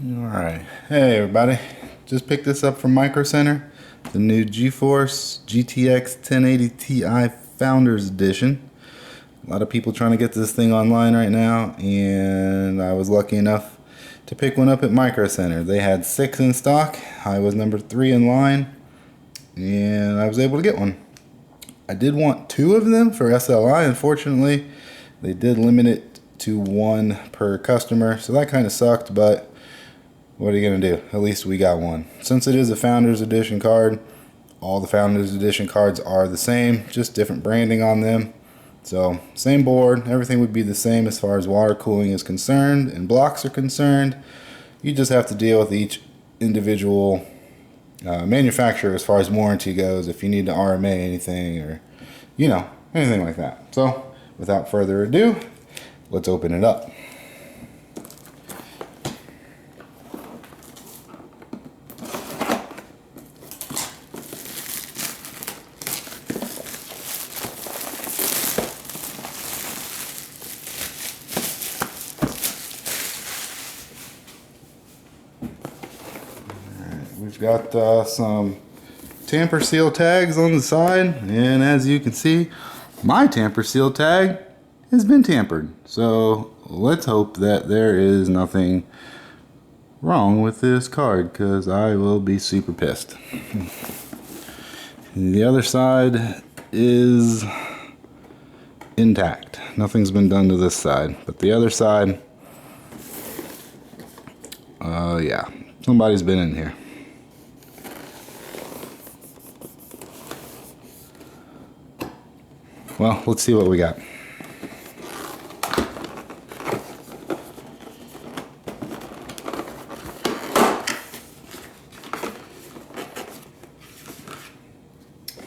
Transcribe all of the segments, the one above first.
Alright, hey everybody, just picked this up from Micro Center, the new GeForce GTX 1080 Ti Founders Edition. A lot of people trying to get this thing online right now, and I was lucky enough to pick one up at Micro Center. They had 6 in stock, I was number 3 in line, and I was able to get one. I did want 2 of them for SLI. Unfortunately, they did limit it to 1 per customer, so that kind of sucked, but what are you going to do? At least we got one. Since it is a Founders Edition card, all the Founders Edition cards are the same, just different branding on them. So, same board, everything would be the same as far as water cooling is concerned and blocks are concerned. You just have to deal with each individual manufacturer as far as warranty goes, if you need to RMA anything or, anything like that. So, without further ado, let's open it up. We've got some tamper seal tags on the side, and as you can see, my tamper seal tag has been tampered. So let's hope that there is nothing wrong with this card, because I will be super pissed. The other side is intact. Nothing's been done to this side, but the other side, yeah, somebody's been in here. Well, let's see what we got.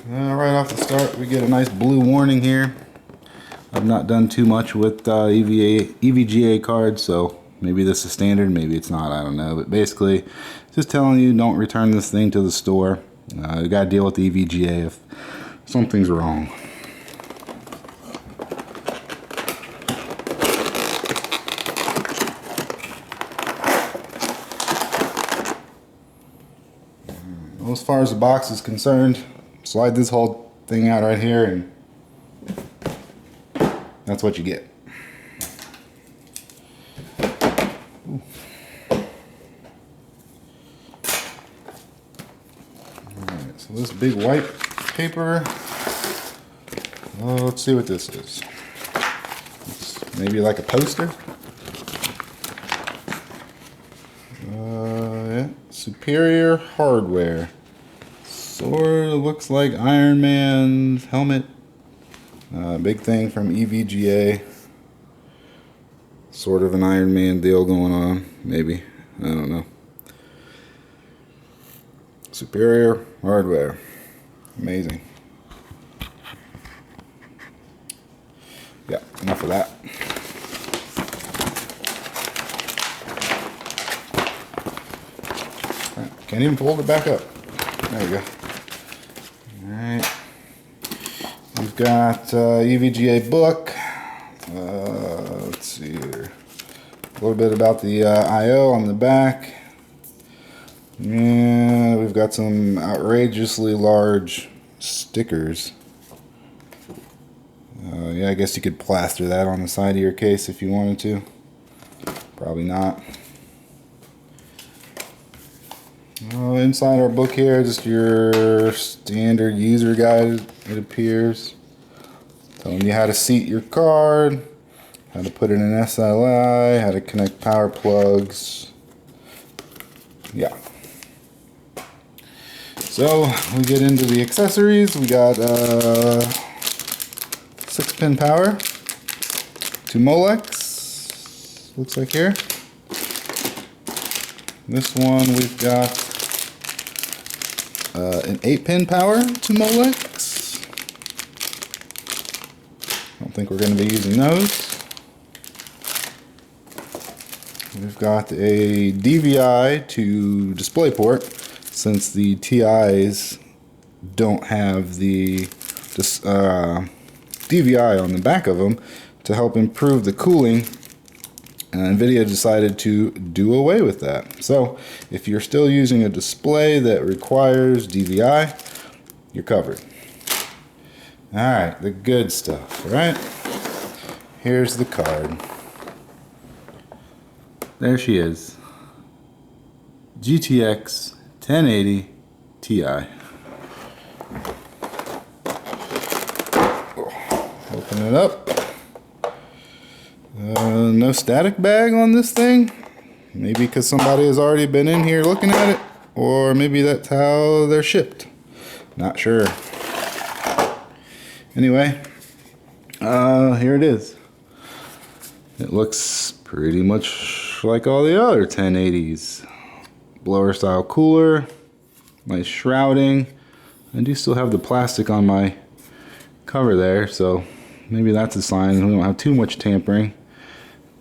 Right off the start, we get a nice blue warning here. I've not done too much with EVGA cards, so maybe this is standard, maybe it's not, I don't know. But basically, just telling you, don't return this thing to the store. You gotta deal with the EVGA if something's wrong. Well, as far as the box is concerned, slide this whole thing out right here and that's what you get. Alright, so this big white paper, let's see what this is. It's maybe like a poster. Yeah. Superior hardware. Sort of looks like Iron Man's helmet. Big thing from EVGA. Sort of an Iron Man deal going on, maybe. I don't know. Superior hardware. Amazing. Yeah, enough of that. Can't even fold it back up. There we go. Alright. We've got EVGA book. Let's see here. A little bit about the I/O on the back. And we've got some outrageously large stickers. Yeah, I guess you could plaster that on the side of your case if you wanted to. Probably not. Inside our book here, just your standard user guide, it appears. Telling you how to seat your card, how to put it in SLI, how to connect power plugs. Yeah. So, we get into the accessories. We got 6-pin power, 2 Molex, looks like here. This one we've got an 8-pin power, 2 Molex. I don't think we're going to be using those. We've got a DVI to DisplayPort, since the TIs don't have the DVI on the back of them to help improve the cooling NVIDIA decided to do away with that. So if you're still using a display that requires DVI, you're covered. Alright, the good stuff, right? Here's the card. There she is. GTX 1080 Ti. Open it up. No static bag on this thing. Maybe because somebody has already been in here looking at it, or maybe that's how they're shipped. Not sure. Anyway, here it is. It looks pretty much like all the other 1080s. Blower style cooler, nice shrouding. I do still have the plastic on my cover there, so maybe that's a sign we don't have too much tampering.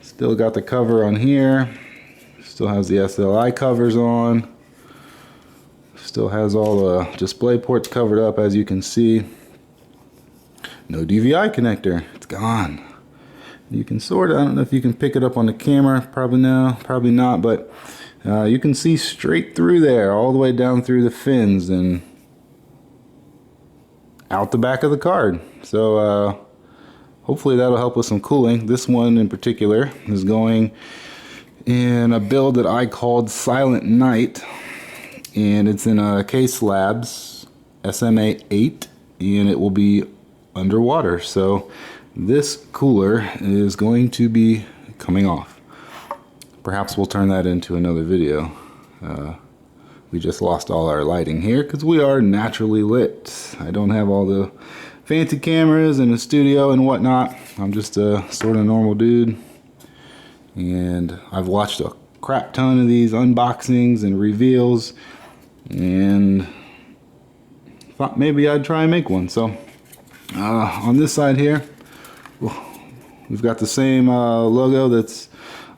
Still got the cover on here. Still has the SLI covers on. Still has all the display ports covered up, as you can see. No DVI connector. It's gone. You can sort of, I don't know if you can pick it up on the camera. Probably no, probably not, but you can see straight through there, all the way down through the fins and out the back of the card. So hopefully that'll help with some cooling. This one in particular is going in a build that I called Silent Night, and it's in a Case Labs SMA 8, and it will be underwater. So this cooler is going to be coming off. Perhaps we'll turn that into another video. We just lost all our lighting here because we are naturally lit. I don't have all the fancy cameras in the studio and whatnot. I'm just a sort of normal dude, and I've watched a crap ton of these unboxings and reveals and thought maybe I'd try and make one. So on this side here, we've got the same logo that's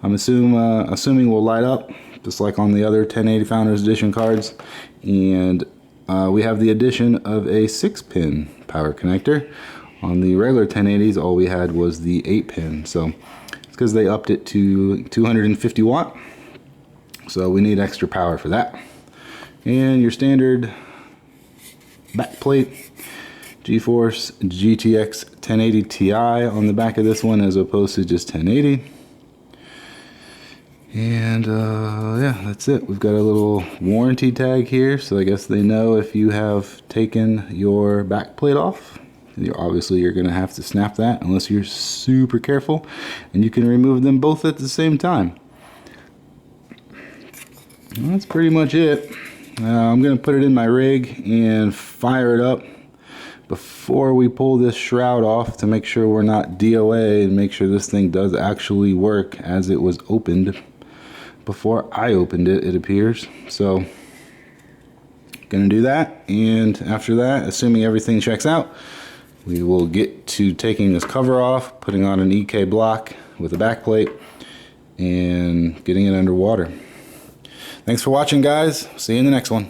I'm assuming will light up just like on the other 1080 Founders Edition cards, and we have the addition of a 6-pin power connector. On the regular 1080s, all we had was the 8-pin, so it's because they upped it to 250 watt, so we need extra power for that. And your standard backplate, GeForce GTX 1080 Ti on the back of this one, as opposed to just 1080. And yeah, that's it. We've got a little warranty tag here, so I guess they know if you have taken your back plate off. Obviously you're going to have to snap that unless you're super careful, and you can remove them both at the same time. And that's pretty much it. I'm going to put it in my rig and fire it up before we pull this shroud off to make sure we're not DOA, and make sure this thing does actually work as it was opened before I opened it, it appears. So gonna do that, and after that, assuming everything checks out, we will get to taking this cover off, putting on an EK block with a back plate, and getting it underwater. Thanks for watching, guys. See you in the next one.